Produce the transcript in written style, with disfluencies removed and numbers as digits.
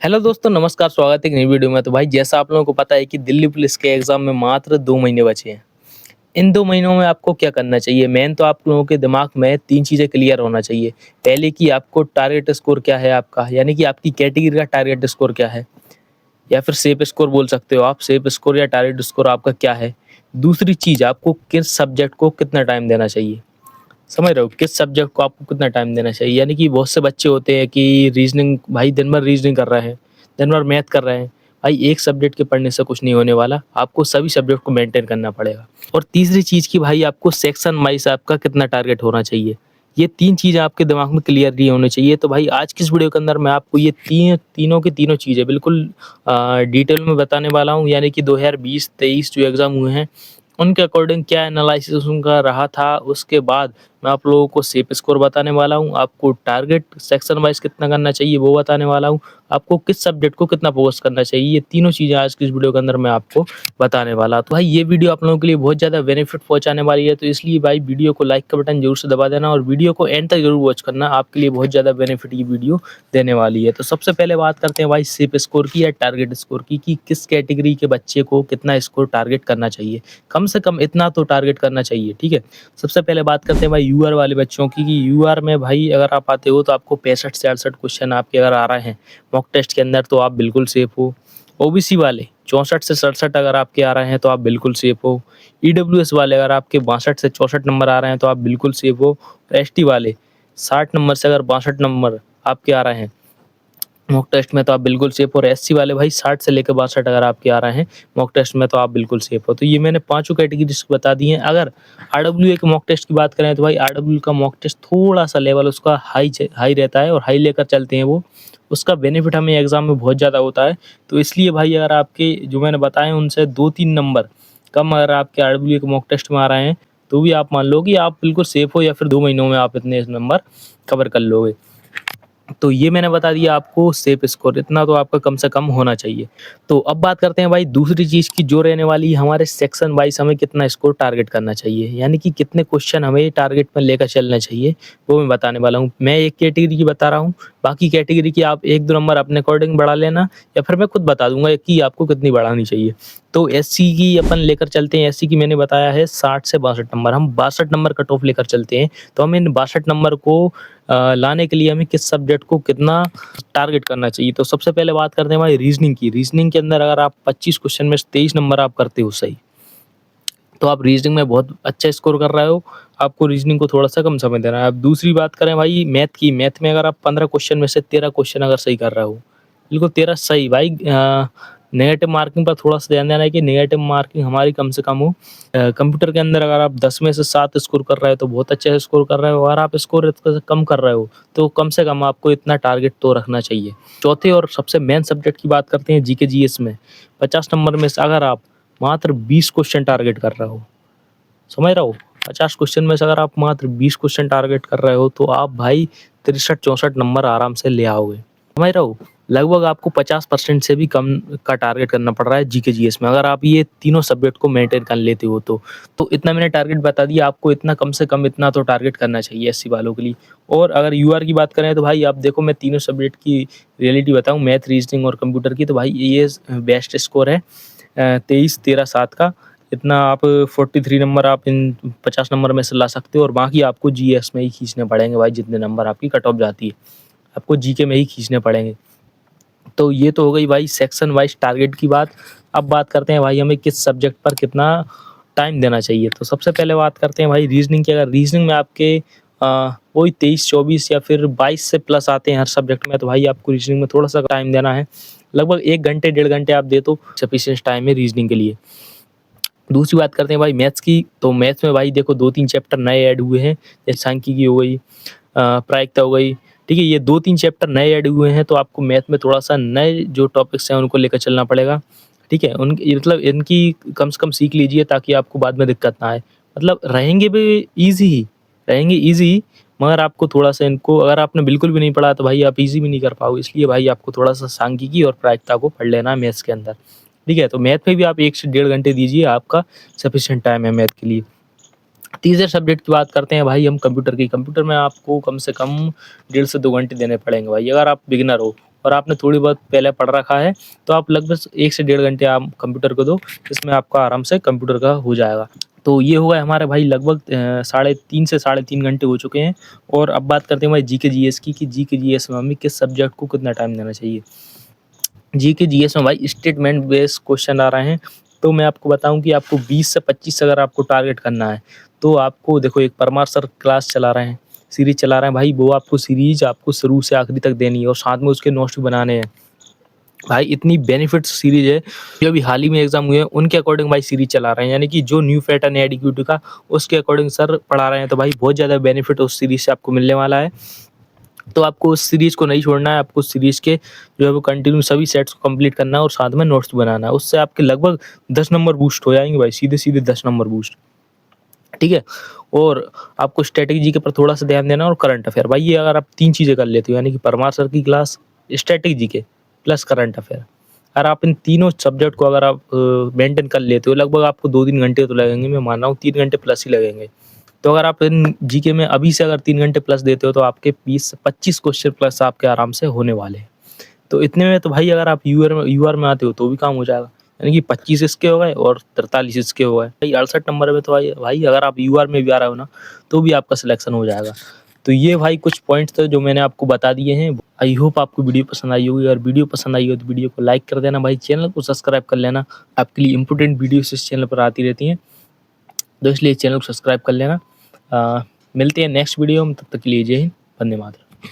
Hello दोस्तों, नमस्कार। स्वागत है एक नई वीडियो में। तो भाई जैसा आप लोगों को पता है कि दिल्ली पुलिस के एग्ज़ाम में मात्र 2 महीने बचे हैं। इन 2 महीनों में आपको क्या करना चाहिए? मेन तो आप लोगों के दिमाग में 3 चीज़ें क्लियर होना चाहिए। पहले कि आपको टारगेट स्कोर क्या है आपका, यानी कि आपकी कैटेगरी का टारगेट स्कोर क्या है? या फिर सेफ स्कोर बोल सकते हो आप, सेफ स्कोर या टारगेट स्कोर आपका क्या है? दूसरी चीज़, आपको किस सब्जेक्ट को कितना टाइम देना चाहिए? समझ रहे हो? किस सब्जेक्ट को आपको कितना टाइम देना चाहिए? यानी कि बहुत से बच्चे होते हैं कि रीज़निंग, भाई दिन भर रीज़निंग कर रहे हैं, दिन भर मैथ कर रहे हैं। भाई एक सब्जेक्ट के पढ़ने से कुछ नहीं होने वाला, आपको सभी सब्जेक्ट को मेंटेन करना पड़ेगा। और तीसरी चीज़ कि भाई आपको सेक्शन वाइज़ आपका कितना टारगेट होना चाहिए। ये 3 चीज़ें आपके दिमाग में क्लियरली होनी चाहिए। तो भाई आज की इस वीडियो के अंदर मैं आपको ये तीनों की तीनों चीज़ें बिल्कुल डिटेल में बताने वाला हूँ। यानी कि 2020-23 जो एग्ज़ाम हुए हैं, उनके अकॉर्डिंग क्या एनालिसिस उनका रहा था, उसके बाद मैं आप लोगों को सेफ स्कोर बताने वाला हूँ, आपको टारगेट सेक्शन वाइज़ कितना करना चाहिए वो बताने वाला हूँ, आपको किस सब्जेक्ट को कितना फ़ोकस करना चाहिए, ये तीनों चीज़ें आज की इस वीडियो के अंदर मैं आपको बताने वाला। तो भाई ये वीडियो आप लोगों के लिए बहुत ज़्यादा बेनिफिट पहुँचाने वाली है, तो इसलिए भाई वीडियो को लाइक का बटन ज़रूर से दबा देना और वीडियो को एंड तक ज़रूर वॉच करना, आपके लिए बहुत ज़्यादा बेनिफिट ये वीडियो देने वाली है। तो सबसे पहले बात करते हैं भाई सेफ स्कोर की या टारगेट स्कोर की, कि किस कैटेगरी के बच्चे को कितना स्कोर टारगेट करना चाहिए। कम से कम इतना तो टारगेट करना चाहिए, ठीक है? सबसे पहले बात करते हैं भाई यूआर वाले बच्चों की, कि यूआर में भाई अगर आप आते हो तो आपको 65 से 68 क्वेश्चन आपके अगर आ रहे हैं मॉक टेस्ट के अंदर तो आप बिल्कुल सेफ हो। ओबीसी वाले 64 से 67 अगर आपके आ रहे हैं तो आप बिल्कुल सेफ हो। ईडब्ल्यूएस वाले अगर आपके 62 से 64 नंबर आ रहे हैं तो आप बिल्कुल सेफ हो। एसटी वाले 60 नंबर से अगर 62 नंबर आपके आ रहे हैं मॉक टेस्ट में तो आप बिल्कुल सेफ हो। और एससी वाले भाई 60 से लेकर 62 अगर आपके आ रहे हैं मॉक टेस्ट में तो आप बिल्कुल सेफ हो। तो ये मैंने पाँचों कैटेगरीज बता दी हैं। अगर आरडब्ल्यूए के मॉक टेस्ट की बात करें तो भाई आरडब्ल्यू का मॉक टेस्ट थोड़ा-सा लेवल उसका हाई रहता है और हाई लेकर चलते हैं वो। उसका बेनिफिट हमें एग्ज़ाम में बहुत ज़्यादा होता है। तो इसलिए भाई अगर आपके जो मैंने बताए उनसे 2-3 नंबर कम अगर आपके आरडब्ल्यूए के मॉक टेस्ट में आ रहे हैं, तो भी आप मान लो कि आप बिल्कुल सेफ हो या फिर 2 महीनों में आप इतने नंबर कवर कर लोगे। तो ये मैंने बता दिया आपको सेफ स्कोर, इतना तो आपका कम से कम होना चाहिए। तो अब बात करते हैं भाई दूसरी चीज़ की, जो रहने वाली है हमारे सेक्शन वाइज़ हमें कितना स्कोर टारगेट करना चाहिए, यानी कि कितने क्वेश्चन हमें टारगेट में लेकर चलना चाहिए, वो मैं बताने वाला हूँ। मैं एक कैटेगरी की बता रहा हूँ, बाकी कैटेगरी की आप 1-2 नंबर अपने अकॉर्डिंग बढ़ा लेना या फिर मैं खुद बता दूँगा कि आपको कितनी बढ़ानी चाहिए। तो एससी की अपन लेकर चलते हैं, एससी की मैंने बताया है 60 से 62 नंबर, हम 62 नंबर कट ऑफ लेकर चलते हैं। तो हम इन 62 नंबर को लाने के लिए हमें किस सब्जेक्ट को कितना टारगेट करना चाहिए। तो सबसे पहले बात करते हैं भाई रीजनिंग की। रीजनिंग के अंदर अगर आप 25 क्वेश्चन में से 23 नंबर आप करते हो सही, तो आप रीजनिंग में बहुत अच्छा स्कोर कर रहे हो, आपको रीजनिंग को थोड़ा-सा कम समय देना है। अब दूसरी बात करें भाई मैथ की, मैथ में अगर आप 15 क्वेश्चन में से 13 क्वेश्चन अगर सही कर रहे हो, बिल्कुल 13 सही भाई, नेगेटिव मार्किंग पर थोड़ा-सा ध्यान देना है कि नेगेटिव मार्किंग हमारी कम से कम हो। कंप्यूटर के अंदर अगर आप 10 में से 7 स्कोर कर रहे हो तो बहुत अच्छे से स्कोर कर रहे हो, अगर आप स्कोर इससे कम कर रहे हो, तो कम से कम आपको इतना टारगेट तो रखना चाहिए। चौथे और सबसे मेन सब्जेक्ट की बात करते हैं जीके जीएस में, 50 नंबर में से अगर आप मात्र 20 क्वेश्चन टारगेट कर रहे हो, समझ रहे हो? 50 क्वेश्चन में से अगर आप मात्र 20 क्वेश्चन टारगेट कर रहे हो, तो आप भाई 63-64 नंबर आराम से ले आओगे। समझ रहे हो? लगभग आपको 50% से भी कम का टारगेट करना पड़ रहा है जीके जीएस में, अगर आप ये तीनों सब्जेक्ट को मेंटेन कर लेते हो तो। तो इतना मैंने टारगेट बता दिया, आपको इतना कम से कम इतना तो टारगेट करना चाहिए एससी वालों के लिए। और अगर यूआर की बात करें तो भाई आप देखो, मैं तीनों सब्जेक्ट की रियलिटी बताऊँ, मैथ, रीजनिंग और कंप्यूटर की, तो भाई ये बेस्ट स्कोर है 23, 13, 7 का। इतना आप 43 नंबर आप इन 50 नंबर में से ला सकते हो और बाकी आपको जीएस में ही खींचने पड़ेंगे भाई, जितने नंबर आपकी कट ऑफ जाती है, आपको जीके में ही खींचने पड़ेंगे। तो ये तो हो गई भाई सेक्शन वाइज़ टारगेट की बात। अब बात करते हैं भाई हमें किस सब्जेक्ट पर कितना टाइम देना चाहिए। तो सबसे पहले बात करते हैं भाई रीजनिंग की। अगर रीजनिंग में आपके वही 23-24 या फिर 22 से प्लस आते हैं हर सब्जेक्ट में, तो भाई आपको रीजनिंग में थोड़ा-सा टाइम देना है। लगभग 1 घंटे, 1.5 घंटे आप दे दो, सफिशिएंट टाइम है रीजनिंग के लिए। दूसरी बात करते हैं भाई मैथ्स की, तो मैथ्स में भाई देखो 2-3 चैप्टर नए ऐड हुए हैं, जैसे सांख्यिकी हो गई, प्रायिकता हो गई, ठीक है? ये 2-3 चैप्टर नए ऐड हुए हैं, तो आपको मैथ में थोड़ा-सा नए जो टॉपिक्स हैं उनको लेकर चलना पड़ेगा, ठीक है? उनकी मतलब इनकी कम से कम सीख लीजिए ताकि आपको बाद में दिक्कत ना आए। मतलब रहेंगे भी ईज़ी ही, रहेंगे ईज़ी ही, मगर आपको थोड़ा-सा इनको, अगर आपने बिल्कुल भी नहीं पढ़ा तो भाई आप ईज़ी भी नहीं कर पाओगे, इसलिए भाई आपको थोड़ा-सा सांख्यिकी और प्रायिकता को पढ़ लेना है मैथ्स के अंदर, ठीक है? तो मैथ में भी आप 1 से 1.5 घंटे दीजिए, आपका सफिशिएंट टाइम है मैथ के लिए। तीसरे सब्जेक्ट की बात करते हैं भाई हम कंप्यूटर की। कंप्यूटर में आपको कम से कम 1.5 से 2 घंटे देने पड़ेंगे भाई, अगर आप बिगिनर हो और आपने थोड़ी बहुत पहले पढ़ रखा है, तो आप लगभग 1 से डेढ़ घंटे आप कंप्यूटर को दो, इसमें आपका आराम से कंप्यूटर का हो जाएगा। तो ये हो गए हमारे भाई लगभग साढ़े 3 से साढ़े 3 घंटे हो चुके हैं। और अब बात करते हैं भाई जीके जीएस की, कि जीके जीएस में हमें किस सब्जेक्ट को कितना टाइम देना चाहिए। जीके जीएस में भाई स्टेटमेंट बेस्ड क्वेश्चन आ रहे हैं, तो मैं आपको बताऊं कि आपको 20 से 25 अगर आपको टारगेट करना है, तो आपको देखो एक परमार सर क्लास चला रहे हैं, सीरीज चला रहे हैं भाई, वो आपको सीरीज आपको शुरू से आखिरी तक देनी है और साथ में उसके नोट्स भी बनाने हैं। भाई इतनी बेनिफिट सीरीज है, जो अभी हाल ही में एग्जाम हुए हैं उनके अकॉर्डिंग भाई सीरीज चला रहे हैं, यानी कि जो न्यू पैटर्न है एडीक्यूटी का उसके अकॉर्डिंग सर पढ़ा रहे हैं। तो भाई बहुत ज़्यादा बेनिफिट उस सीरीज से आपको मिलने वाला है। तो आपको उस सीरीज को नहीं छोड़ना है, आपको उस सीरीज के जो है वो कंटिन्यू सभी सेट्स को कंप्लीट करना है और साथ में नोट्स बनाना है। उससे आपके लगभग 10 नंबर बूस्ट हो जाएंगे भाई, सीधे सीधे 10 नंबर बूस्ट। ठीक है। और आपको स्ट्रेटेजी के ऊपर थोड़ा सा ध्यान देना और करंट अफेयर। भाई ये अगर आप 3 चीज़ें कर लेते हो, यानी कि परमार सर की क्लास, स्ट्रेटेजी के प्लस करंट अफेयर, अगर आप इन तीनों सब्जेक्ट को अगर आप मेंटेन कर लेते हो, लगभग आपको 2-3 घंटे तो लगेंगे, मैं मान रहा हूँ 3 घंटे प्लस ही लगेंगे। तो अगर आप इन जीके में अभी से अगर 3 घंटे प्लस देते हो, तो आपके 20 से 25 क्वेश्चन प्लस आपके आराम से होने वाले हैं। तो इतने में तो भाई अगर आप यूआर में आते हो तो भी काम हो जाएगा, यानी कि 25 इसके हो गए और 43 इसके हो गए। भाई 68 नंबर में तो भाई अगर आप यूआर में भी आ रहे हो ना, तो भी आपका सिलेक्शन हो जाएगा। तो ये भाई कुछ पॉइंट्स थे जो मैंने आपको बता दिए हैं। आई होप आपको वीडियो पसंद आई होगी। अगर वीडियो पसंद आई हो तो वीडियो को लाइक कर देना भाई, चैनल को सब्सक्राइब कर लेना, आपके लिए इंपॉर्टेंट वीडियोस इस चैनल पर आती रहती हैं, तो इसलिए चैनल को सब्सक्राइब कर लेना। मिलते हैं नेक्स्ट वीडियो में, तब तक के लिए जय हिंद, वंदे मातरम।